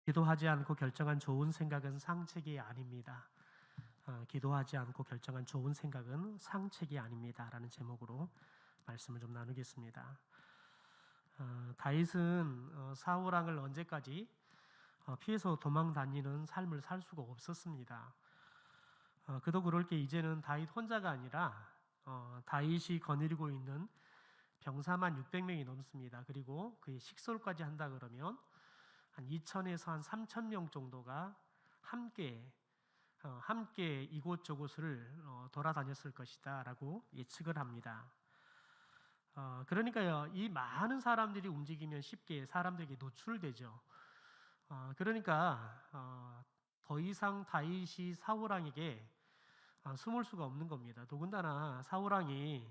기도하지 않고 결정한 좋은 생각은 상책이 아닙니다. 기도하지 않고 결정한 좋은 생각은 상책이 아닙니다. 라는 제목으로 말씀을 좀 나누겠습니다. 다윗은 사울 왕을 언제까지 피해서 도망 다니는 삶을 살 수가 없었습니다. 그도 그럴 게 이제는 다윗 혼자가 아니라 다윗이 거느리고 있는 병사만 600명이 넘습니다. 그리고 그의 식솔까지 한다 그러면 한 2,000에서 한 3,000명 정도가 함께 이곳저곳을 돌아다녔을 것이다라고 예측을 합니다. 그러니까요, 이 많은 사람들이 움직이면 쉽게 사람들에게 노출되죠. 그러니까 더 이상 다윗이 사울 왕에게 숨을 수가 없는 겁니다. 더군다나 사울 왕이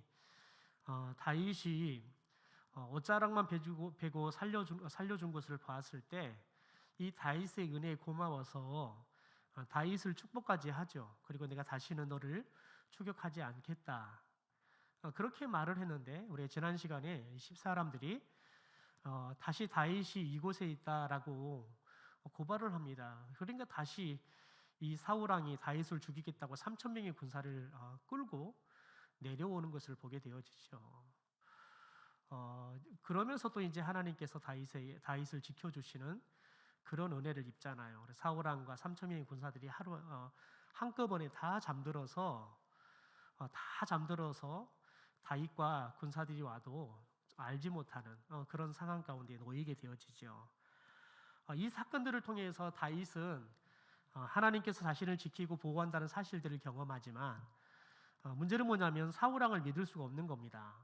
다윗이 옷자락만 베고 살려준 것을 봤을 때 이 다윗의 은혜에 고마워서 다윗을 축복까지 하죠. 그리고 내가 다시는 너를 추격하지 않겠다. 그렇게 말을 했는데 우리 지난 시간에 10사람들이 다시 다윗이 이곳에 있다라고 고발을 합니다. 그러니까 다시 이 사울 왕이 다윗을 죽이겠다고 3,000명의 군사를 끌고 내려오는 것을 보게 되어지죠. 그러면서 또 이제 하나님께서 다윗을 지켜주시는 그런 은혜를 입잖아요. 그래서 사울 왕과 3,000명의 군사들이 한꺼번에 다 잠들어서 다윗과 군사들이 와도 알지 못하는 그런 상황 가운데 놓이게 되어지죠. 이 사건들을 통해서 다윗은 하나님께서 자신을 지키고 보호한다는 사실들을 경험하지만 문제는 뭐냐면 사울 왕을 믿을 수가 없는 겁니다.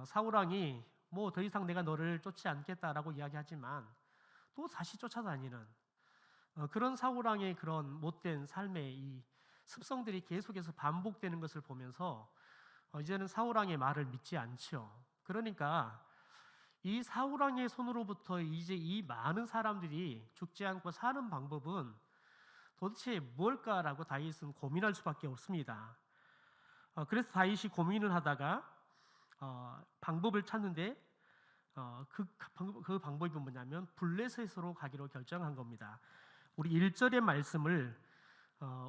사울 왕이 뭐 더 이상 내가 너를 쫓지 않겠다라고 이야기하지만 또 다시 쫓아다니는 그런 사울 왕의 그런 못된 삶의 이 습성들이 계속해서 반복되는 것을 보면서 이제는 사울 왕의 말을 믿지 않죠. 그러니까 이 사울 왕의 손으로부터 이제 이 많은 사람들이 죽지 않고 사는 방법은 도대체 뭘까라고 다윗은 고민할 수밖에 없습니다. 그래서 다윗이 고민을 하다가 방법을 찾는데 그 방법이 뭐냐면 블레셋으로 가기로 결정한 겁니다. 우리 1절의 말씀을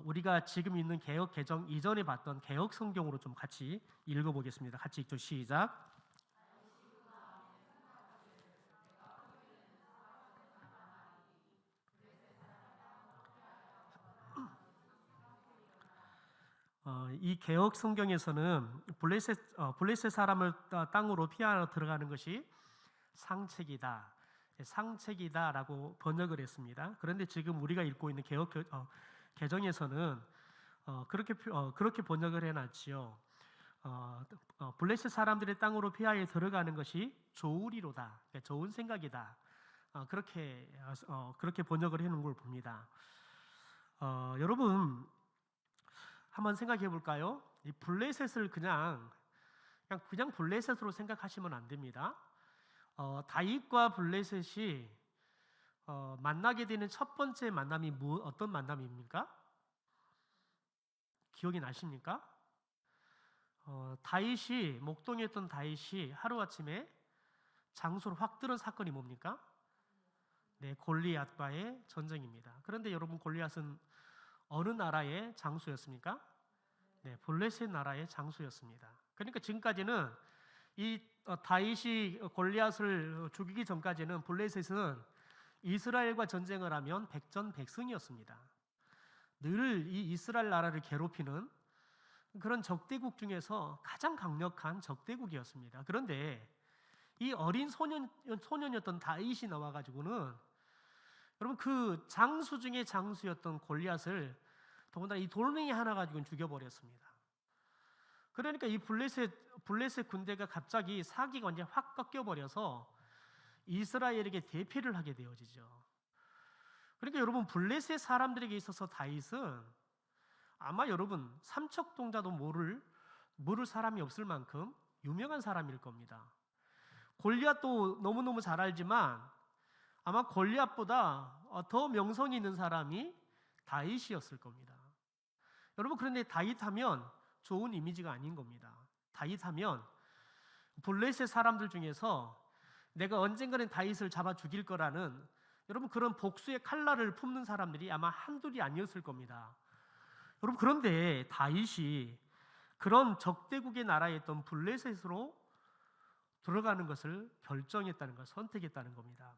우리가 지금 있는 개역 개정 이전에 봤던 개역 성경으로 좀 같이 읽어보겠습니다. 같이 읽죠. 시작. 이 개역 성경에서는 블레셋 사람을 땅으로 피하러 들어가는 것이 상책이다라고 번역을 했습니다. 그런데 지금 우리가 읽고 있는 개역 개정에서는 그렇게 번역을 해놨지요. 블레셋 사람들의 땅으로 피하여 들어가는 것이 좋으리로다, 그러니까 좋은 생각이다. 그렇게 번역을 해놓은 걸 봅니다. 여러분 한번 생각해 볼까요? 이 블레셋을 그냥 블레셋으로 생각하시면 안 됩니다. 다윗과 블레셋이 만나게 되는 첫 번째 만남이 어떤 만남입니까? 기억이 나십니까? 목동이었던 다윗이 하루아침에 장소를 확 들은 사건이 뭡니까? 네, 골리앗과의 전쟁입니다. 그런데 여러분, 골리앗은 어느 나라의 장수였습니까? 네, 블레셋 나라의 장수였습니다. 그러니까 지금까지는 이 다윗이 골리앗을 죽이기 전까지는 블레셋은 이스라엘과 전쟁을 하면 백전백승이었습니다. 늘 이 이스라엘 나라를 괴롭히는 그런 적대국 중에서 가장 강력한 적대국이었습니다. 그런데 이 어린 소년이었던 다윗이 나와가지고는 여러분 그 장수 중에 장수였던 골리앗을 더군다나 이 돌멩이 하나 가지고 죽여버렸습니다. 그러니까 이 블레셋 군대가 갑자기 사기가 완전히 확 꺾여버려서 이스라엘에게 대패를 하게 되어지죠. 그러니까 여러분, 블레셋 사람들에게 있어서 다윗은 아마 여러분 삼척동자도 모를 사람이 없을 만큼 유명한 사람일 겁니다. 골리앗도 너무너무 잘 알지만 아마 골리앗보다 더 명성이 있는 사람이 다윗이었을 겁니다. 여러분, 그런데 다윗하면 좋은 이미지가 아닌 겁니다. 다윗하면 블레셋 사람들 중에서 내가 언젠가는 다윗을 잡아 죽일 거라는 여러분 그런 복수의 칼날을 품는 사람들이 아마 한둘이 아니었을 겁니다. 여러분 그런데 다윗이 그런 적대국의 나라에 있던 블레셋으로 들어가는 것을 결정했다는 것, 선택했다는 겁니다.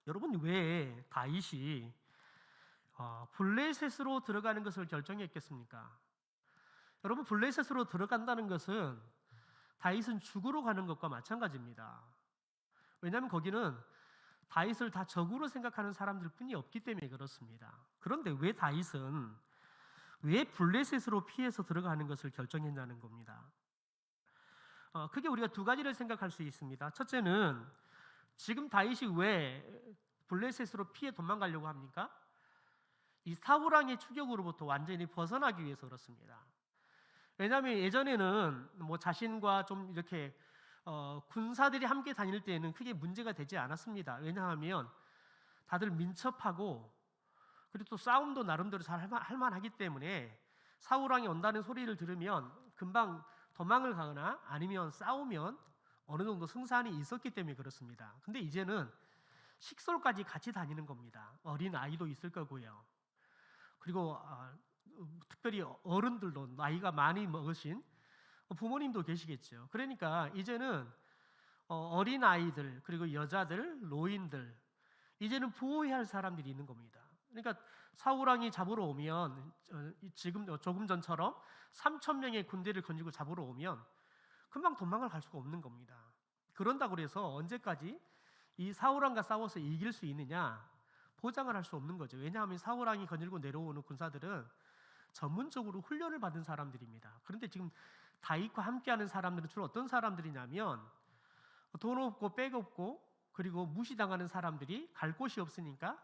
여러분 왜 다윗이 블레셋으로 들어가는 것을 결정했겠습니까? 여러분 블레셋으로 들어간다는 것은 다윗은 죽으러 가는 것과 마찬가지입니다. 왜냐하면 거기는 다윗을 다 적으로 생각하는 사람들 뿐이 없기 때문에 그렇습니다. 그런데 왜 다윗은 왜 블레셋으로 피해서 들어가는 것을 결정했냐는 겁니다. 크게 우리가 두 가지를 생각할 수 있습니다. 첫째는 지금 다윗이 왜 블레셋으로 피해 도망가려고 합니까? 이 사울왕의 추격으로부터 완전히 벗어나기 위해서 그렇습니다. 왜냐하면 예전에는 뭐 자신과 좀 이렇게 군사들이 함께 다닐 때에는 크게 문제가 되지 않았습니다. 왜냐하면 다들 민첩하고 그리고 또 싸움도 나름대로 잘 할만하기 때문에 사울왕이 온다는 소리를 들으면 금방 도망을 가거나 아니면 싸우면 어느 정도 승산이 있었기 때문에 그렇습니다. 근데 이제는 식솔까지 같이 다니는 겁니다. 어린 아이도 있을 거고요. 그리고 특별히 어른들도 나이가 많이 먹으신 부모님도 계시겠죠. 그러니까 이제는 어린 아이들 그리고 여자들, 노인들 이제는 보호해야 할 사람들이 있는 겁니다. 그러니까 사울왕이 잡으러 오면 지금 조금 전처럼 3,000명의 군대를 건지고 잡으러 오면 금방 도망을 갈 수가 없는 겁니다. 그런다고 해서 언제까지 이 사울왕과 싸워서 이길 수 있느냐 보장을 할 수 없는 거죠. 왜냐하면 사울왕이 거닐고 내려오는 군사들은 전문적으로 훈련을 받은 사람들입니다. 그런데 지금 다윗과 함께하는 사람들은 주로 어떤 사람들이냐면 돈 없고 백 없고 그리고 무시당하는 사람들이 갈 곳이 없으니까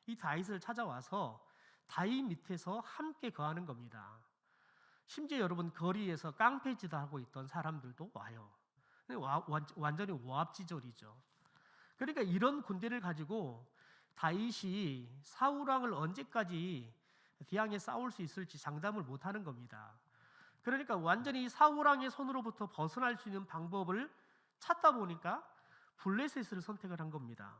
이 다윗을 찾아와서 다윗 밑에서 함께 거하는 겁니다. 심지어 여러분 거리에서 깡패짓을 하고 있던 사람들도 와요. 완전히 모압지졸이죠. 그러니까 이런 군대를 가지고 다윗이 사울왕을 언제까지 뒤항에 싸울 수 있을지 장담을 못하는 겁니다. 그러니까 완전히 사울왕의 손으로부터 벗어날 수 있는 방법을 찾다 보니까 블레셋을 선택을 한 겁니다.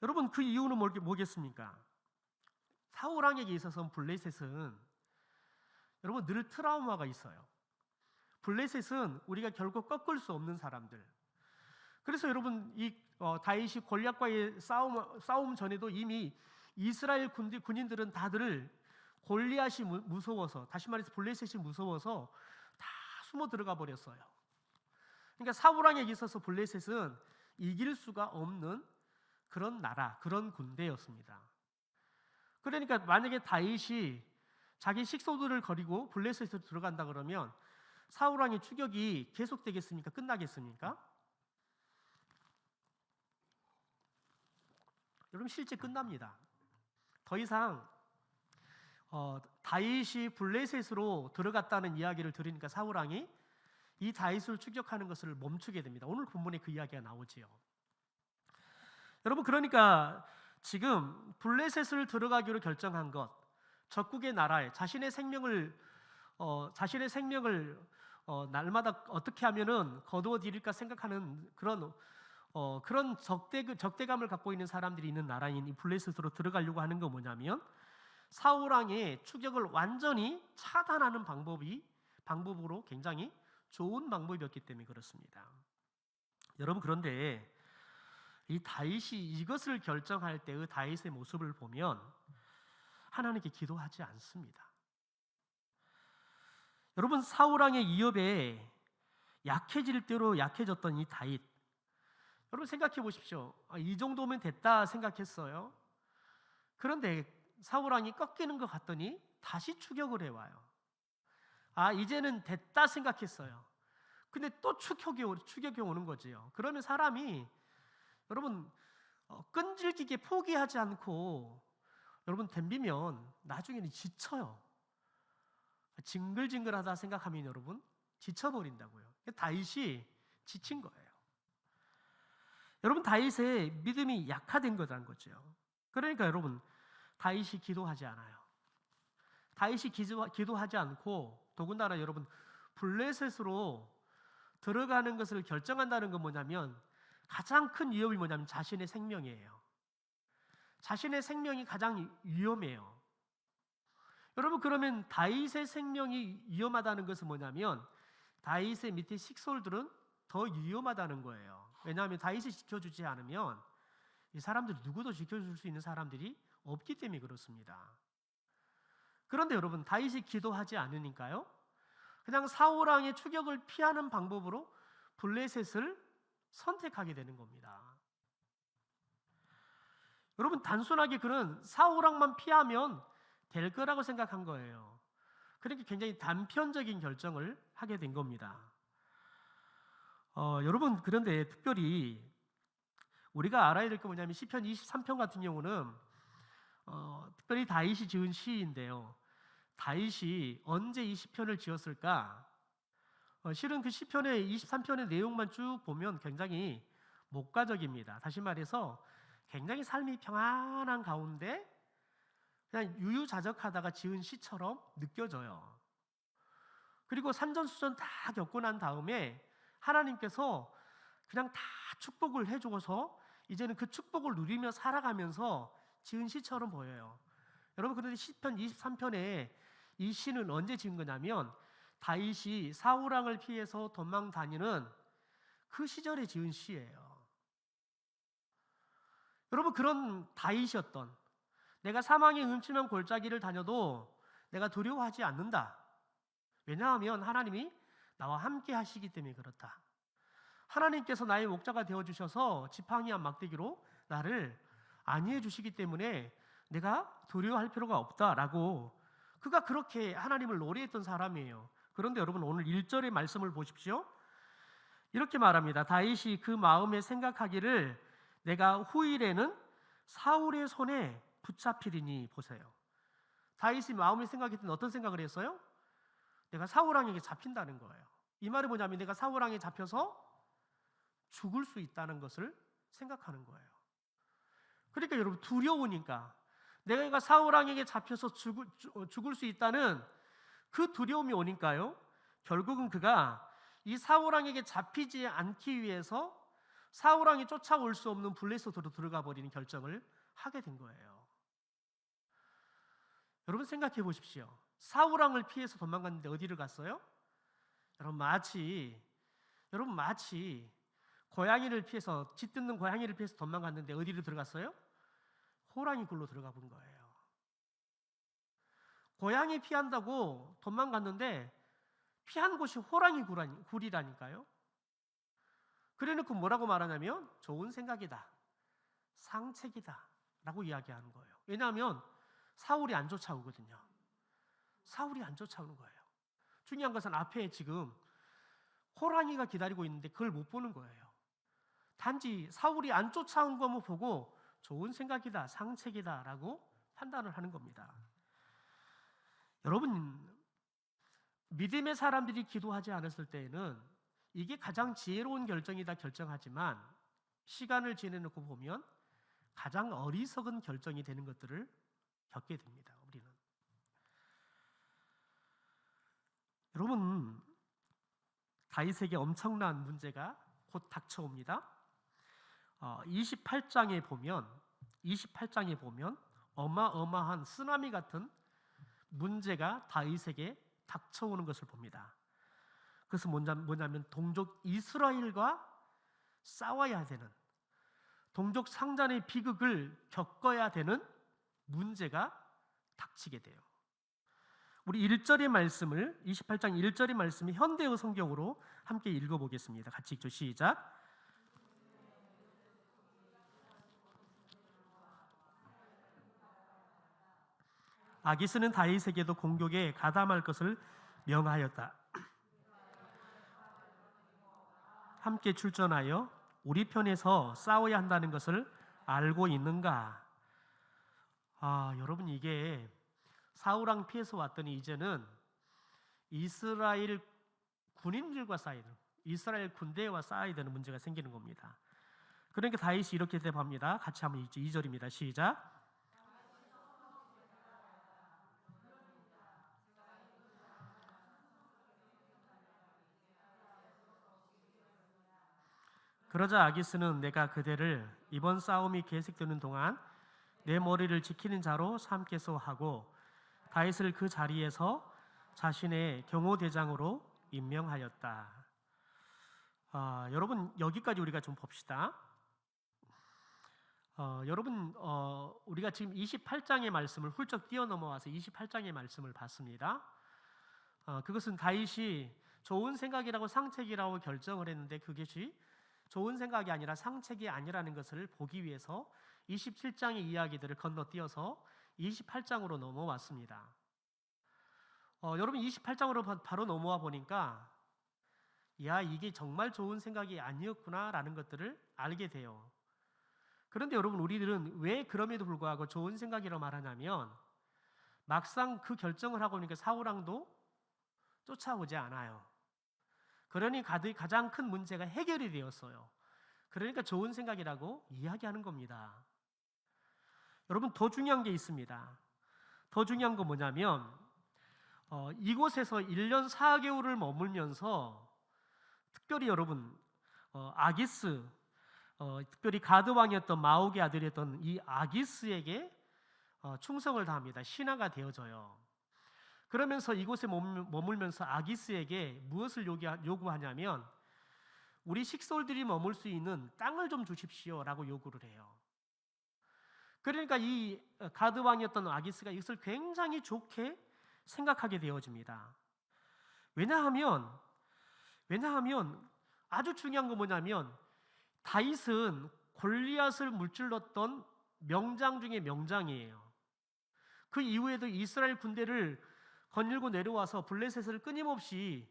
여러분 그 이유는 뭐겠습니까? 사울왕에게 있어서 블레셋은 여러분 늘 트라우마가 있어요. 블레셋은 우리가 결국 꺾을 수 없는 사람들. 그래서 여러분 이 다윗이 골리앗과의 싸움 전에도 이미 이스라엘 군인들은 다들 골리앗이 무서워서, 다시 말해서 블레셋이 무서워서 다 숨어 들어가 버렸어요. 그러니까 사울왕에게 있어서 블레셋은 이길 수가 없는 그런 나라, 그런 군대였습니다. 그러니까 만약에 다윗이 자기 식소들을 거리고 블레셋으로 들어간다 그러면 사울왕의 추격이 계속되겠습니까? 끝나겠습니까? 여러분 실제 끝납니다. 더 이상 다윗이 블레셋으로 들어갔다는 이야기를 들으니까 사울왕이 이 다윗을 추격하는 것을 멈추게 됩니다. 오늘 본문에 그 이야기가 나오지요. 여러분 그러니까 지금 블레셋을 들어가기로 결정한 것, 적국의 나라에 자신의 생명을 날마다 어떻게 하면은 거두어들일까 생각하는 그런 적대감을 갖고 있는 사람들이 있는 나라인 이 블레셋으로 들어가려고 하는 건 뭐냐면 사울왕의 추격을 완전히 차단하는 방법으로 굉장히 좋은 방법이었기 때문에 그렇습니다. 여러분 그런데 이 다윗이 이것을 결정할 때의 다윗의 모습을 보면 하나님께 기도하지 않습니다. 여러분 사울왕의 위협에 약해질 대로 약해졌던 이 다윗, 여러분 생각해 보십시오. 이 정도면 됐다 생각했어요. 그런데 사울왕이 꺾이는 것 같더니 다시 추격을 해와요. 이제는 됐다 생각했어요. 근데 또 추격이 오는 거지요. 그러면 사람이 여러분 끈질기게 포기하지 않고 여러분 덤비면 나중에는 지쳐요. 징글징글하다 생각하면 여러분 지쳐버린다고요. 다윗이 지친 거예요. 여러분 다윗의 믿음이 약화된 거라는 거죠. 그러니까 여러분 다윗이 기도하지 않아요. 다윗이 기도하지 않고 더군다나 여러분 블레셋으로 들어가는 것을 결정한다는 건 뭐냐면 가장 큰 위협이 뭐냐면 자신의 생명이에요. 자신의 생명이 가장 위험해요. 여러분, 그러면 다윗의 생명이 위험하다는 것은 뭐냐면 다윗의 밑에 식솔들은 더 위험하다는 거예요. 왜냐하면 다윗이 지켜주지 않으면 이 사람들 누구도 지켜줄 수 있는 사람들이 없기 때문에 그렇습니다. 그런데 여러분, 다윗이 기도하지 않으니까요, 그냥 사울 왕의 추격을 피하는 방법으로 블레셋을 선택하게 되는 겁니다. 여러분, 단순하게 그는 사울 왕만 피하면 될 거라고 생각한 거예요. 그러니까 굉장히 단편적인 결정을 하게 된 겁니다. 여러분, 그런데 특별히 우리가 알아야 될 게 뭐냐면 시편 23편 같은 경우는 특별히 다윗이 지은 시인데요. 다윗이 언제 이 시편을 지었을까? 실은 그 시편의 23편의 내용만 쭉 보면 굉장히 목가적입니다. 다시 말해서 굉장히 삶이 평안한 가운데 그냥 유유자적하다가 지은 시처럼 느껴져요. 그리고 산전수전 다 겪고 난 다음에 하나님께서 그냥 다 축복을 해주고서 이제는 그 축복을 누리며 살아가면서 지은 시처럼 보여요. 여러분, 그런데 시편 23편에 이 시는 언제 지은 거냐면 다윗이 사울 왕을 피해서 도망 다니는 그 시절에 지은 시예요. 여러분, 그런 다윗이었던, 내가 사망의 음침한 골짜기를 다녀도 내가 두려워하지 않는다. 왜냐하면 하나님이 나와 함께 하시기 때문에 그렇다. 하나님께서 나의 목자가 되어주셔서 지팡이와 막대기로 나를 안위해 주시기 때문에 내가 두려워할 필요가 없다라고, 그가 그렇게 하나님을 노래했던 사람이에요. 그런데 여러분, 오늘 1절의 말씀을 보십시오. 이렇게 말합니다. 다윗이 그 마음에 생각하기를 내가 후일에는 사울의 손에 붙잡히리니. 보세요. 다윗이 마음에 생각했던 어떤 생각을 했어요? 내가 사울 왕에게 잡힌다는 거예요. 이 말이 뭐냐면 내가 사울 왕에 잡혀서 죽을 수 있다는 것을 생각하는 거예요. 그러니까 여러분, 두려우니까 내가 사울 왕에게 잡혀서 죽을 수 있다는 그 두려움이 오니까요, 결국은 그가 이 사울 왕에게 잡히지 않기 위해서 사울 왕이 쫓아올 수 없는 블레셋으로 들어가 버리는 결정을 하게 된 거예요. 여러분, 생각해 보십시오. 사울 왕을 피해서 도망갔는데 어디를 갔어요? 여러분, 마치 고양이를 피해서, 짖듣는 고양이를 피해서 도망갔는데 어디로 들어갔어요? 호랑이 굴로 들어가 본 거예요. 고양이 피한다고 도망갔는데 피한 곳이 호랑이 굴이라니까요. 그래놓고 뭐라고 말하냐면 좋은 생각이다, 상책이다 라고 이야기하는 거예요. 왜냐하면 사울이 안 쫓아오거든요. 사울이 안 쫓아오는 거예요. 중요한 것은 앞에 지금 호랑이가 기다리고 있는데 그걸 못 보는 거예요. 단지 사울이 안 쫓아온 것만 보고 좋은 생각이다, 상책이다 라고 판단을 하는 겁니다. 여러분, 믿음의 사람들이 기도하지 않았을 때에는 이게 가장 지혜로운 결정이다 결정하지만 시간을 지내놓고 보면 가장 어리석은 결정이 되는 것들을 겪게 됩니다. 우리는. 여러분, 다윗에게 엄청난 문제가 곧 닥쳐옵니다. 28장에 보면 어마어마한 쓰나미 같은 문제가 다윗에게 닥쳐오는 것을 봅니다. 그것은 뭐냐면 동족 이스라엘과 싸워야 되는, 동족 상잔의 비극을 겪어야 되는 문제가 닥치게 돼요. 우리 1절의 말씀을, 28장 1절의 말씀을 현대어 성경으로 함께 읽어보겠습니다. 같이 읽죠. 시작. 아기스는 다윗에게도 공격에 가담할 것을 명하였다. 함께 출전하여 우리 편에서 싸워야 한다는 것을 알고 있는가? 여러분, 이게 사울 왕 피해서 왔더니 이제는 이스라엘 군인들과 싸워야 되는, 이스라엘 군대와 싸워야 되는 문제가 생기는 겁니다. 그러니까 다윗이 이렇게 대답합니다. 같이 한번 읽죠. 2절입니다. 시작. 그러자 아기스는 내가 그대를 이번 싸움이 계속되는 동안 내 머리를 지키는 자로 삼겠소 하고 다윗을 그 자리에서 자신의 경호대장으로 임명하였다. 여러분 여기까지 우리가 좀 봅시다. 여러분 우리가 지금 28장의 말씀을 훌쩍 뛰어넘어와서 28장의 말씀을 봤습니다. 그것은 다윗이 좋은 생각이라고 상책이라고 결정을 했는데 그것이 좋은 생각이 아니라 상책이 아니라는 것을 보기 위해서 27장의 이야기들을 건너뛰어서 28장으로 넘어왔습니다. 여러분 28장으로 바로 넘어와 보니까 야 이게 정말 좋은 생각이 아니었구나라는 것들을 알게 돼요. 그런데 여러분 우리들은 왜 그럼에도 불구하고 좋은 생각이라고 말하냐면 막상 그 결정을 하고 보니까 사울왕도 쫓아오지 않아요. 그러니 가장 큰 문제가 해결이 되었어요. 그러니까 좋은 생각이라고 이야기하는 겁니다. 여러분 더 중요한 게 있습니다. 더 중요한 건 뭐냐면 이곳에서 1년 4개월을 머물면서 특별히 여러분 아기스 특별히 가드 왕이었던 마옥의 아들이었던 이 아기스에게 충성을 다합니다. 신하가 되어져요. 그러면서 이곳에 머물면서 아기스에게 무엇을 요구하냐면 우리 식솔들이 머물 수 있는 땅을 좀 주십시오라고 요구를 해요. 그러니까 이 가드 왕이었던 아기스가 이것을 굉장히 좋게 생각하게 되어집니다. 왜냐하면 아주 중요한 건 뭐냐면 다윗은 골리앗을 물질렀던 명장 중에 명장이에요. 그 이후에도 이스라엘 군대를 거닐고 내려와서 블레셋을 끊임없이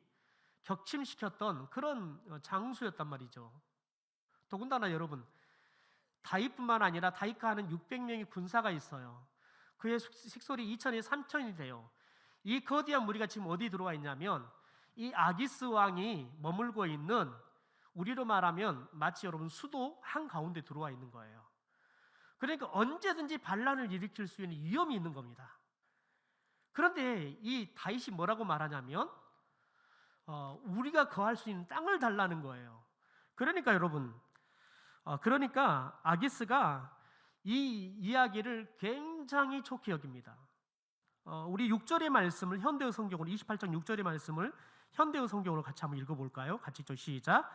격침시켰던 그런 장수였단 말이죠. 더군다나 여러분 다윗뿐만 아니라 다윗과 하는 600명의 군사가 있어요. 그의 식솔이 2천이 3천이 돼요. 이 거대한 무리가 지금 어디 들어와 있냐면 이 아기스 왕이 머물고 있는 우리로 말하면 마치 여러분 수도 한가운데 들어와 있는 거예요. 그러니까 언제든지 반란을 일으킬 수 있는 위험이 있는 겁니다. 그런데 이 다윗이 뭐라고 말하냐면 우리가 거할 수 있는 땅을 달라는 거예요. 그러니까 여러분 그러니까 아기스가 이 이야기를 굉장히 좋게 여깁니다. 우리 6절의 말씀을 현대어 성경으로 28장 6절의 말씀을 현대어 성경으로 같이 한번 읽어볼까요? 같이 좀 시작.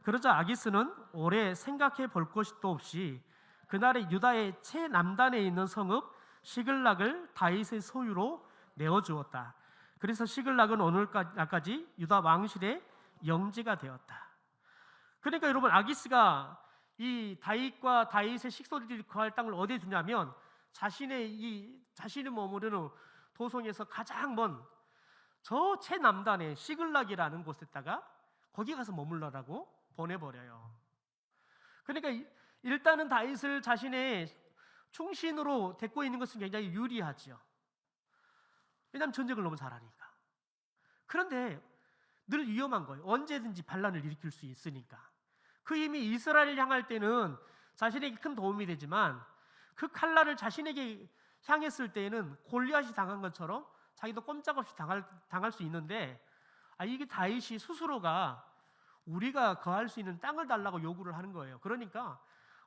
그러자 아기스는 오래 생각해 볼 것도 없이 그날에 유다의 최남단에 있는 성읍 시글락을 다윗의 소유로 내어주었다. 그래서 시글락은 오늘날까지 유다 왕실의 영지가 되었다. 그러니까 여러분 아기스가 이 다윗과 다윗의 식솔들이 거할 땅을 어디에 두냐면 자신이 머무르는 도성에서 가장 먼 저 최남단의 시글락이라는 곳에다가 거기 가서 머물러라고 보내버려요. 그러니까 일단은 다윗을 자신의 충신으로 데리고 있는 것은 굉장히 유리하죠. 왜냐하면 전쟁을 너무 잘하니까. 그런데 늘 위험한 거예요. 언제든지 반란을 일으킬 수 있으니까. 그 이미 이스라엘을 향할 때는 자신에게 큰 도움이 되지만 그 칼날을 자신에게 향했을 때에는 골리앗이 당한 것처럼 자기도 꼼짝없이 당할 수 있는데 이게 다윗이 스스로가 우리가 거할 수 있는 땅을 달라고 요구를 하는 거예요. 그러니까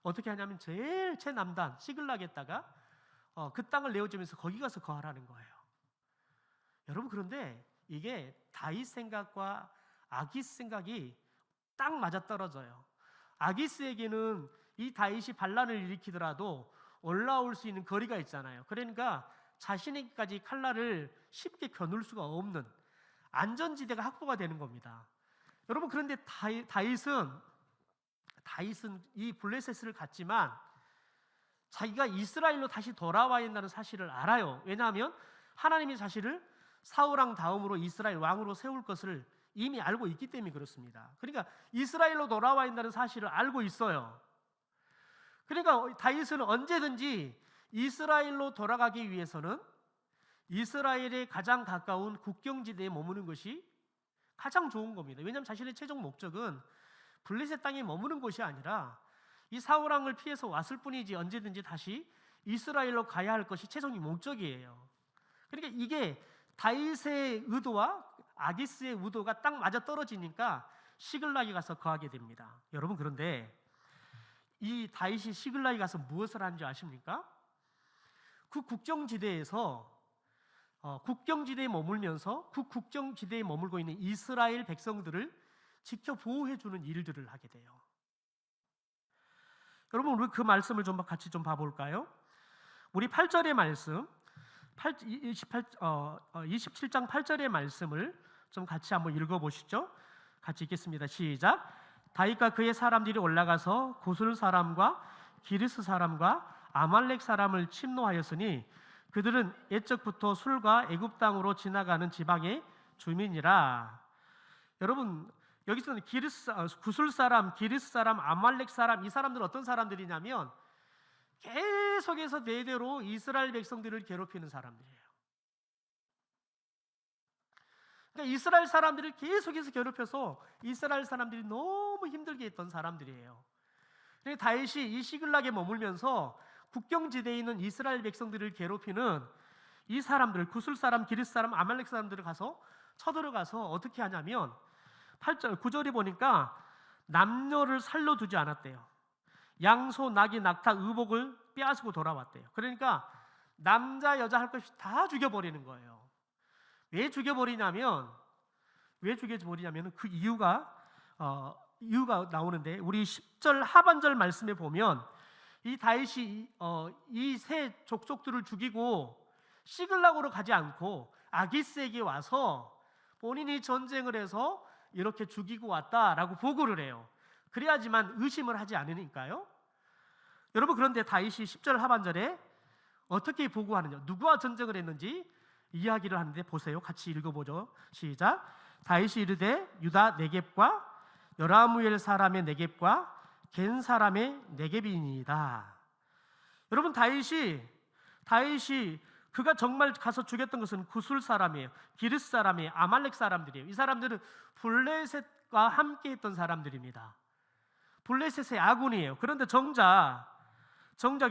어떻게 하냐면 제일 최남단 시글락에다가 그 땅을 내어주면서 거기 가서 거하라는 거예요. 여러분 그런데 이게 다윗 생각과 아기스 생각이 딱 맞아떨어져요. 아기스에게는 이 다윗이 반란을 일으키더라도 올라올 수 있는 거리가 있잖아요. 그러니까 자신에게까지 칼날을 쉽게 겨눌 수가 없는 안전지대가 확보가 되는 겁니다. 여러분 그런데 다윗은 이 블레셋을 갔지만 자기가 이스라엘로 다시 돌아와야 한다는 사실을 알아요. 왜냐하면 하나님이 자신을 사울왕 다음으로 이스라엘 왕으로 세울 것을 이미 알고 있기 때문에 그렇습니다. 그러니까 이스라엘로 돌아와야 한다는 사실을 알고 있어요. 그러니까 다윗은 언제든지 이스라엘로 돌아가기 위해서는 이스라엘에 가장 가까운 국경지대에 머무는 것이 가장 좋은 겁니다. 왜냐하면 자신의 최종 목적은 블레셋 땅에 머무는 것이 아니라 이 사울왕을 피해서 왔을 뿐이지 언제든지 다시 이스라엘로 가야 할 것이 최종의 목적이에요. 그러니까 이게 다윗의 의도와 아기스의 의도가 딱 맞아떨어지니까 시글락에 가서 거하게 됩니다. 여러분 그런데 이 다윗이 시글락에 가서 무엇을 하는지 아십니까? 그 국경지대에서 국경지대에 머물면서 그 국경지대에 머물고 있는 이스라엘 백성들을 지켜 보호해주는 일들을 하게 돼요. 여러분, 우리 그 말씀을 좀 같이 좀 봐볼까요? 우리 8절의 말씀, 27장 8절의 말씀을 좀 같이 한번 읽어보시죠. 같이 읽겠습니다. 시작. 다윗과 그의 사람들이 올라가서 고술 사람과 기르스 사람과 아말렉 사람을 침노하였으니 그들은 옛적부터 술과 애굽 땅으로 지나가는 지방의 주민이라. 여러분, 여기서는 구술 사람, 기르스 사람, 아말렉 사람, 이 사람들은 어떤 사람들이냐면 계속해서 대대로 이스라엘 백성들을 괴롭히는 사람들이에요. 그러니까 이스라엘 사람들을 계속해서 괴롭혀서 이스라엘 사람들이 너무 힘들게 했던 사람들이에요. 그러니까 다윗이 이 시글락에 머물면서 국경지대에 있는 이스라엘 백성들을 괴롭히는 이 사람들, 구술 사람, 기르스 사람, 아말렉 사람들을 쳐들어가서 어떻게 하냐면 8절, 9절에 보니까 남녀를 살로 두지 않았대요. 양소, 나귀, 낙타, 의복을 빼앗고 돌아왔대요. 그러니까 남자, 여자 할 것 없이 다 죽여버리는 거예요. 왜 죽여버리냐면 그 이유가 나오는데, 우리 10절 하반절 말씀에 보면 이 다윗이 이 세 족속들을 죽이고 시글락으로 가지 않고 아기스에게 와서 본인이 전쟁을 해서 이렇게 죽이고 왔다라고 보고를 해요. 그래야지만 의심을 하지 않으니까요. 여러분, 그런데 다윗이 10절 하반절에 어떻게 보고하느냐, 누구와 전쟁을 했는지 이야기를 하는데 보세요. 같이 읽어보죠. 시작. 다윗이 이르되 유다 네겝과 여라무엘 사람의 네겝과 겐 사람의 네겝이니이다. 여러분, 다윗이 그가 정말 가서 죽였던 것은 구술 사람이에요. 기르스 사람이에요. 아말렉 사람들이에요. 이 사람들은 블레셋과 함께 했던 사람들입니다. 블레셋의 아군이에요. 그런데 정작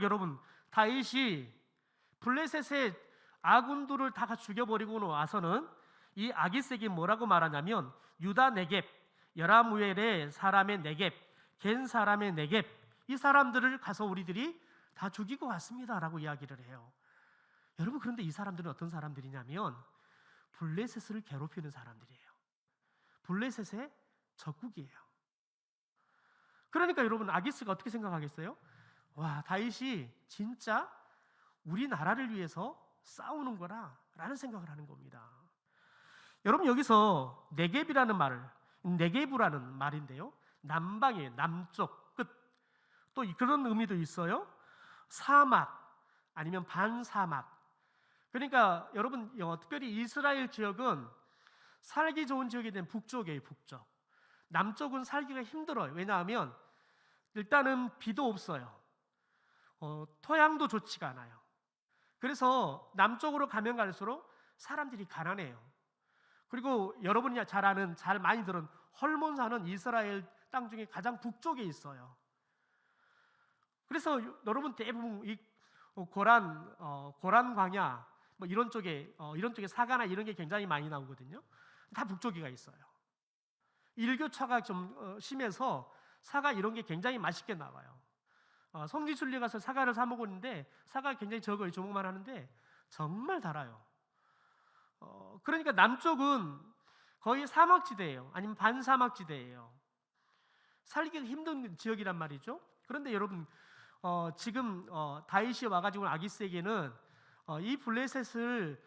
여러분, 다윗이 블레셋의 아군들을 다 죽여버리고 와서는 이 아기스에게 뭐라고 말하냐면 유다 네겝, 여라무엘의 사람의 네겝, 겐 사람의 네겝, 이 사람들을 가서 우리들이 다 죽이고 왔습니다라고 이야기를 해요. 여러분, 그런데 이 사람들은 어떤 사람들이냐면 블레셋을 괴롭히는 사람들이에요. 블레셋의 적국이에요. 그러니까 여러분, 아기스가 어떻게 생각하겠어요? 와, 다윗이 진짜 우리나라를 위해서 싸우는 거라는 생각을 하는 겁니다. 여러분, 여기서 네겝이라는 네게부라는 말인데요, 남방이에요. 남쪽 끝. 또 그런 의미도 있어요. 사막 아니면 반사막. 그러니까 여러분, 특별히 이스라엘 지역은 살기 좋은 지역이 된 북쪽이에요. 북쪽. 남쪽은 살기가 힘들어요. 왜냐하면 일단은 비도 없어요. 토양도 좋지가 않아요. 그래서 남쪽으로 가면 갈수록 사람들이 가난해요. 그리고 여러분이 잘 많이 들은 헐몬산은 이스라엘 땅 중에 가장 북쪽에 있어요. 그래서 여러분, 대부분 이 고란 광야 뭐 이런 쪽에 사가나 이런 게 굉장히 많이 나오거든요. 다 북쪽이가 있어요. 일교차가 좀 심해서 사과 이런 게 굉장히 맛있게 나와요. 성지순례 가서 사과를 사 먹었는데 사과가 굉장히 적어요. 조목만 하는데 정말 달아요. 그러니까 남쪽은 거의 사막지대예요. 아니면 반사막지대예요. 살기가 힘든 지역이란 말이죠. 그런데 여러분, 지금 다윗이 와가지고 아기스에게는 이 블레셋을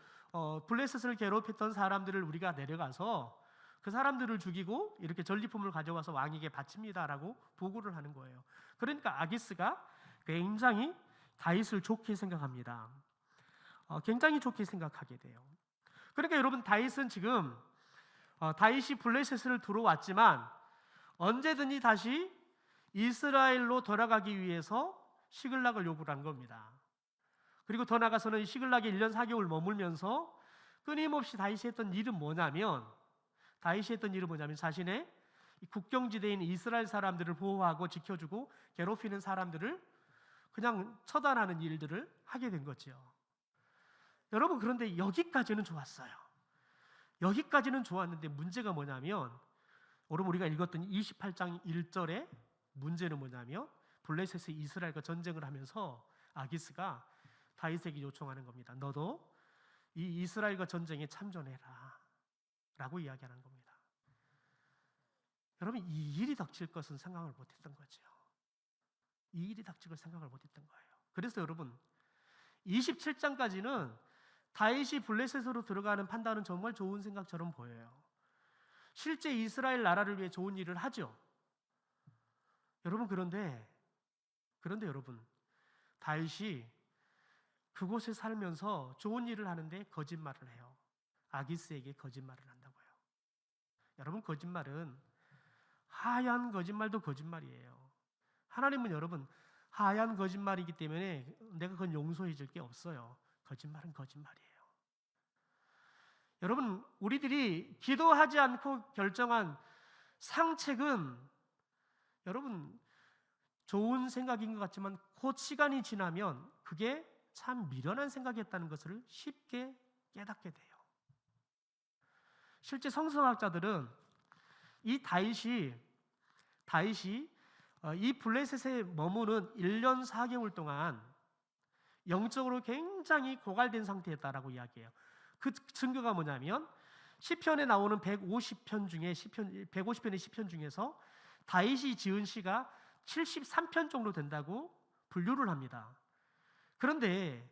괴롭혔던 사람들을 우리가 내려가서 그 사람들을 죽이고 이렇게 전리품을 가져와서 왕에게 바칩니다라고 보고를 하는 거예요. 그러니까 아기스가 굉장히 다윗을 좋게 생각합니다. 굉장히 좋게 생각하게 돼요. 그러니까 여러분, 다윗은 지금 다윗이 블레셋을 들어왔지만 언제든지 다시 이스라엘로 돌아가기 위해서 시글락을 요구를 한 겁니다. 그리고 더 나아가서는 이 시글락에 1년 4개월 머물면서 끊임없이 다윗이 했던 일은 뭐냐면 자신의 국경지대에 있는 이스라엘 사람들을 보호하고 지켜주고 괴롭히는 사람들을 그냥 처단하는 일들을 하게 된 거죠. 여러분, 그런데 여기까지는 좋았어요. 여기까지는 좋았는데 문제가 뭐냐면, 오늘 우리가 읽었던 28장 1절의 문제는 뭐냐면 블레셋이 이스라엘과 전쟁을 하면서 아기스가 다윗에게 요청하는 겁니다. 너도 이 이스라엘과 전쟁에 참전해라 라고 이야기하는 겁니다. 여러분, 이 일이 닥칠 것은 생각을 못했던 거죠. 이 일이 닥칠 걸 생각을 못했던 거예요. 그래서 여러분 27장까지는 다윗이 블레셋으로 들어가는 판단은 정말 좋은 생각처럼 보여요. 실제 이스라엘 나라를 위해 좋은 일을 하죠. 여러분, 그런데 여러분, 다윗이 그곳에 살면서 좋은 일을 하는데 거짓말을 해요. 아기스에게 거짓말을 한다고요. 여러분, 거짓말은 하얀 거짓말도 거짓말이에요. 하나님은 여러분 하얀 거짓말이기 때문에 내가 그건 용서해 줄 게 없어요. 거짓말은 거짓말이에요. 여러분, 우리들이 기도하지 않고 결정한 상책은 여러분 좋은 생각인 것 같지만 곧 시간이 지나면 그게 참 미련한 생각이었다는 것을 쉽게 깨닫게 돼요. 실제 성서학자들은 이 다윗이 이 블레셋에 머무는 1년 4개월 동안 영적으로 굉장히 고갈된 상태였다라고 이야기해요. 그 증거가 뭐냐면 시편에 나오는 150편의 시편 중에서 다윗이 지은 시가 73편 정도 된다고 분류를 합니다. 그런데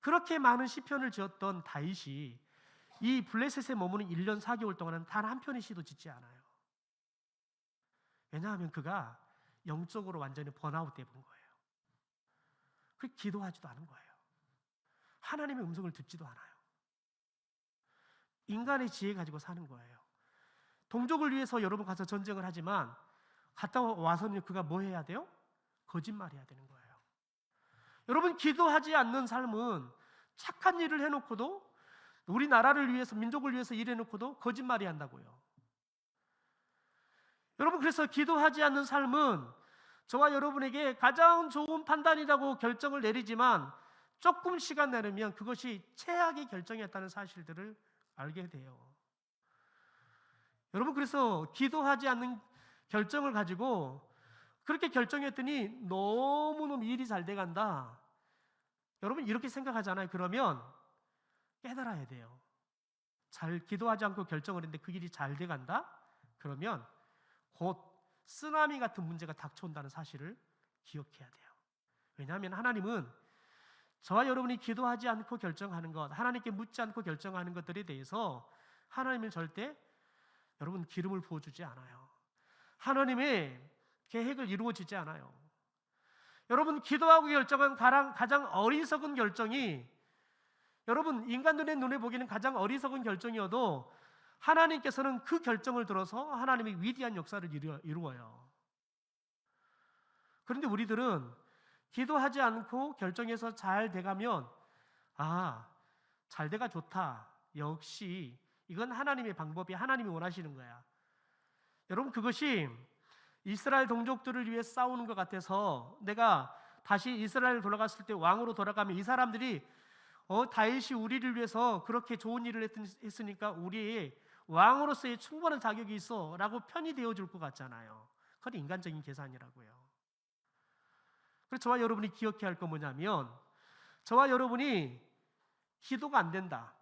그렇게 많은 시편을 지었던 다윗이 이 블레셋에 머무는 1년 4개월 동안은 단 한 편의 시도 짓지 않아요. 왜냐하면 그가 영적으로 완전히 번아웃 돼 본 거예요. 그 기도하지도 않은 거예요. 하나님의 음성을 듣지도 않아요. 인간의 지혜 가지고 사는 거예요. 동족을 위해서 여러분 가서 전쟁을 하지만 갔다 와서는 그가 뭐 해야 돼요? 거짓말해야 되는 거예요. 여러분, 기도하지 않는 삶은 착한 일을 해놓고도 우리나라를 위해서 민족을 위해서 일해놓고도 거짓말이 한다고요. 여러분, 그래서 기도하지 않는 삶은 저와 여러분에게 가장 좋은 판단이라고 결정을 내리지만 조금 시간 내려면 그것이 최악의 결정이었다는 사실들을 알게 돼요. 여러분, 그래서 기도하지 않는 결정을 가지고 그렇게 결정했더니 너무너무 일이 잘 돼간다. 여러분, 이렇게 생각하잖아요. 그러면 깨달아야 돼요. 잘 기도하지 않고 결정을 했는데 그 일이 잘 돼간다? 그러면 곧 쓰나미 같은 문제가 닥쳐온다는 사실을 기억해야 돼요. 왜냐하면 하나님은 저와 여러분이 기도하지 않고 결정하는 것, 하나님께 묻지 않고 결정하는 것들에 대해서 하나님은 절대 여러분 기름을 부어주지 않아요. 하나님의 계획을 이루어지지 않아요. 여러분, 기도하고 결정한 가장 어리석은 결정이 여러분 인간들의 눈에 보기에는 가장 어리석은 결정이어도 하나님께서는 그 결정을 들어서 하나님의 위대한 역사를 이루어요. 그런데 우리들은 기도하지 않고 결정해서 잘 돼가면 잘 돼가 좋다. 역시 이건 하나님의 방법이 하나님이 원하시는 거야. 여러분, 그것이 이스라엘 동족들을 위해 싸우는 것 같아서 내가 다시 이스라엘 돌아갔을 때 왕으로 돌아가면 이 사람들이 다윗이 우리를 위해서 그렇게 좋은 일을 했으니까 우리의 왕으로서의 충분한 자격이 있어 라고 편이 되어줄 것 같잖아요. 그건 인간적인 계산이라고요. 그래서 저와 여러분이 기억해야 할 건 뭐냐면 저와 여러분이 기도가 안 된다.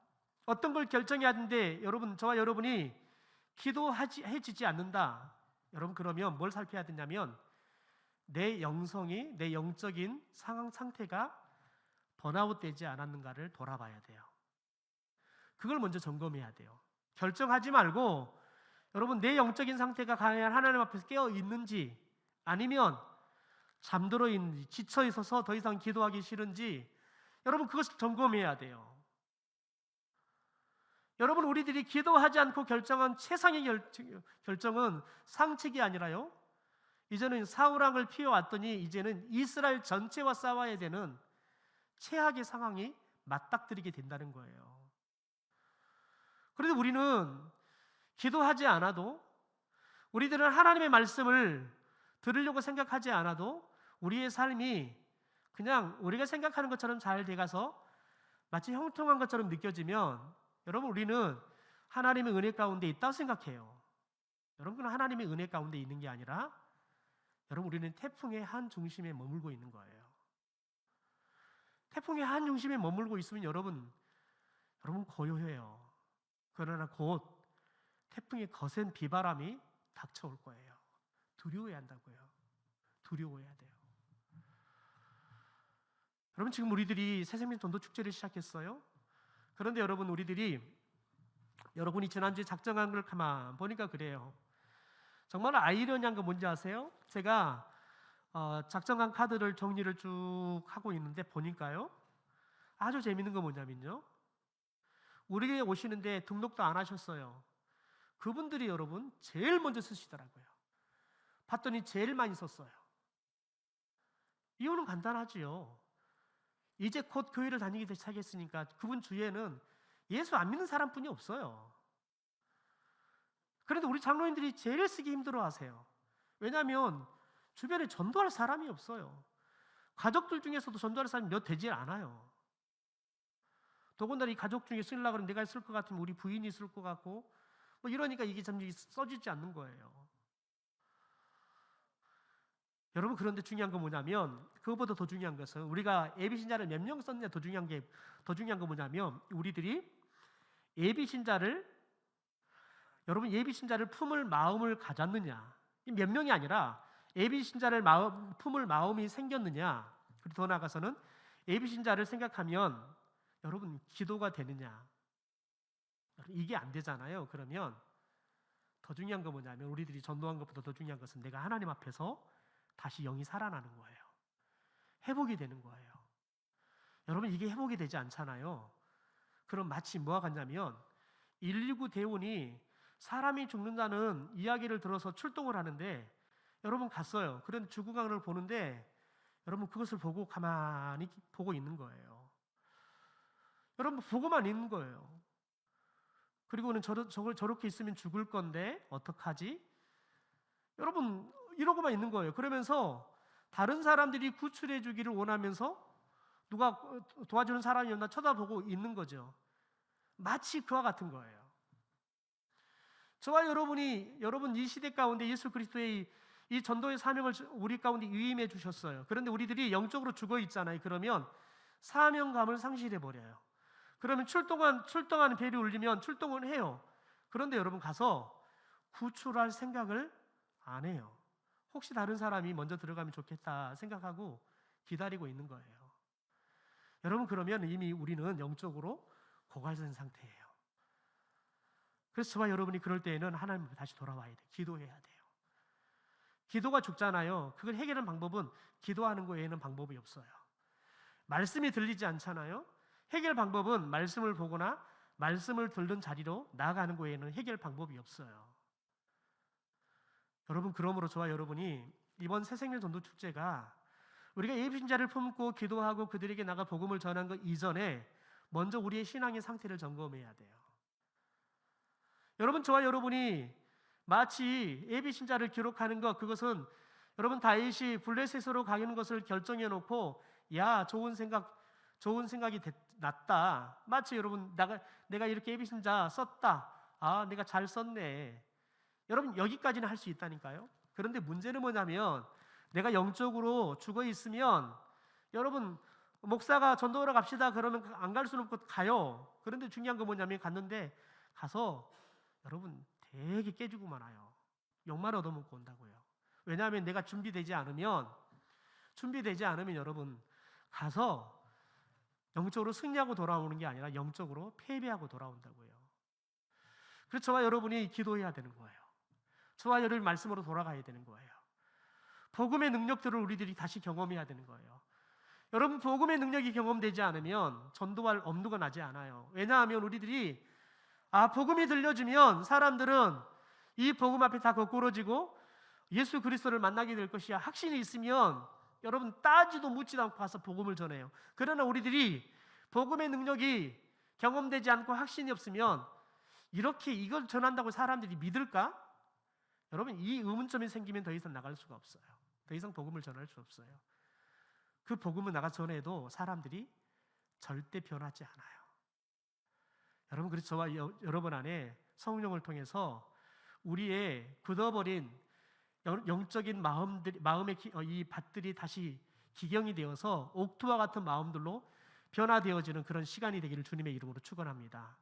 어떤 걸 결정해야 하는데 저와 여러분이 기도해지지 않는다. 여러분, 그러면 뭘 살펴야 되냐면 내 영성이, 내 영적인 상태가 번아웃 되지 않았는가를 돌아봐야 돼요. 그걸 먼저 점검해야 돼요. 결정하지 말고 여러분 내 영적인 상태가 과연 하나님 앞에서 깨어 있는지 아니면 잠들어 있는지 지쳐 있어서 더 이상 기도하기 싫은지 여러분 그것을 점검해야 돼요. 여러분, 우리들이 기도하지 않고 결정한 최상의 결정은 상책이 아니라요, 이제는 사울왕을 피해왔더니 이제는 이스라엘 전체와 싸워야 되는 최악의 상황이 맞닥뜨리게 된다는 거예요. 그런데 우리는 기도하지 않아도, 우리들은 하나님의 말씀을 들으려고 생각하지 않아도 우리의 삶이 그냥 우리가 생각하는 것처럼 잘 돼가서 마치 형통한 것처럼 느껴지면 여러분, 우리는 하나님의 은혜 가운데 있다고 생각해요. 여러분은 하나님의 은혜 가운데 있는 게 아니라 여러분, 우리는 태풍의 한 중심에 머물고 있는 거예요. 태풍의 한 중심에 머물고 있으면 여러분 고요해요. 그러나 곧 태풍의 거센 비바람이 닥쳐올 거예요. 두려워해야 한다고요. 두려워해야 돼요. 여러분, 지금 우리들이 새생명 전도 축제를 시작했어요. 그런데 여러분이 지난주에 작정한 걸 가만 보니까 그래요. 정말 아이러니한 거 뭔지 아세요? 제가 작정한 카드를 정리를 쭉 하고 있는데 보니까요, 아주 재밌는 거 뭐냐면요, 우리 교회 오시는데 등록도 안 하셨어요. 그분들이 여러분 제일 먼저 쓰시더라고요. 봤더니 제일 많이 썼어요. 이유는 간단하지요. 이제 곧 교회를 다니기 시작했으니까 그분 주위에는 예수 안 믿는 사람뿐이 없어요. 그런데 우리 장로님들이 제일 쓰기 힘들어하세요. 왜냐하면 주변에 전도할 사람이 없어요. 가족들 중에서도 전도할 사람이 몇 되지 않아요. 더군다나 이 가족 중에 쓰려고 그러면 내가 쓸 것 같으면 우리 부인이 쓸 것 같고 뭐 이러니까 이게 참 써지지 않는 거예요. 여러분, 그런데 중요한 건 뭐냐면, 그것보다 더 중요한 것은 우리가 예비신자를 몇 명 썼냐 더 중요한 건 뭐냐면, 우리들이 예비신자를 품을 마음을 가졌느냐, 몇 명이 아니라 예비신자를 품을 마음이 생겼느냐, 그리고 더 나아가서는 예비신자를 생각하면 여러분 기도가 되느냐, 이게 안 되잖아요. 그러면 더 중요한 건 뭐냐면, 우리들이 전도한 것보다 더 중요한 것은 내가 하나님 앞에서 다시 영이 살아나는 거예요. 회복이 되는 거예요. 여러분, 이게 회복이 되지 않잖아요. 그럼 마치 뭐가 같냐면, 119 대원이 사람이 죽는다는 이야기를 들어서 출동을 하는데, 여러분 갔어요. 그런데 죽어가는 걸 보는데 여러분 그것을 보고 가만히 보고 있는 거예요. 여러분 보고만 있는 거예요. 그리고는 저렇게 있으면 죽을 건데 어떡하지? 여러분 이러고만 있는 거예요. 그러면서 다른 사람들이 구출해 주기를 원하면서 누가 도와주는 사람이 없나 쳐다보고 있는 거죠. 마치 그와 같은 거예요. 저와 여러분 이 시대 가운데 예수 그리스도의 이 전도의 사명을 우리 가운데 위임해 주셨어요. 그런데 우리들이 영적으로 죽어 있잖아요. 그러면 사명감을 상실해 버려요. 그러면 출동하는 벨이 울리면 출동을 해요. 그런데 여러분 가서 구출할 생각을 안 해요. 혹시 다른 사람이 먼저 들어가면 좋겠다 생각하고 기다리고 있는 거예요. 여러분, 그러면 이미 우리는 영적으로 고갈된 상태예요. 그래서 저와 여러분이 그럴 때에는 하나님 앞에 다시 돌아와야 돼요. 기도해야 돼요. 기도가 죽잖아요. 그걸 해결하는 방법은 기도하는 거 외에는 방법이 없어요. 말씀이 들리지 않잖아요. 해결 방법은 말씀을 보거나 말씀을 듣는 자리로 나아가는 거 외에는 해결 방법이 없어요. 여러분, 그러므로 저와 여러분이 이번 새생명 전도 축제가 우리가 예비신자를 품고 기도하고 그들에게 나가 복음을 전한 것 이전에 먼저 우리의 신앙의 상태를 점검해야 돼요. 여러분, 저와 여러분이 마치 예비신자를 기록하는 것, 그것은 여러분 다윗이 블레셋으로 가는 것을 결정해 놓고 야, 좋은 생각이 났다. 마치 여러분 내가 이렇게 예비신자 썼다. 아, 내가 잘 썼네. 여러분, 여기까지는 할 수 있다니까요. 그런데 문제는 뭐냐면, 내가 영적으로 죽어 있으면 여러분 목사가 전도하러 갑시다 그러면 안 갈 수는 없고 가요. 그런데 중요한 건 뭐냐면, 갔는데 가서 여러분 되게 깨지고 말아요. 욕만 얻어먹고 온다고요. 왜냐하면 내가 준비되지 않으면 여러분 가서 영적으로 승리하고 돌아오는 게 아니라 영적으로 패배하고 돌아온다고요. 그래서 저와 여러분이 기도해야 되는 거예요. 저와 여러분이 말씀으로 돌아가야 되는 거예요. 복음의 능력들을 우리들이 다시 경험해야 되는 거예요. 여러분, 복음의 능력이 경험되지 않으면 전도할 엄두가 나지 않아요. 왜냐하면 우리들이 복음이 들려주면 사람들은 이 복음 앞에 다 거꾸러지고 예수 그리스도를 만나게 될 것이야 확신이 있으면 여러분 따지도 묻지도 않고 가서 복음을 전해요. 그러나 우리들이 복음의 능력이 경험되지 않고 확신이 없으면 이렇게 이걸 전한다고 사람들이 믿을까? 여러분, 이 의문점이 생기면 더 이상 나갈 수가 없어요. 더 이상 복음을 전할 수 없어요. 그 복음을 나가 전해도 사람들이 절대 변하지 않아요. 여러분, 그래서 저와 여러분 안에 성령을 통해서 우리의 굳어버린 영적인 마음의 이 밭들이 다시 기경이 되어서 옥토와 같은 마음들로 변화되어지는 그런 시간이 되기를 주님의 이름으로 축원합니다.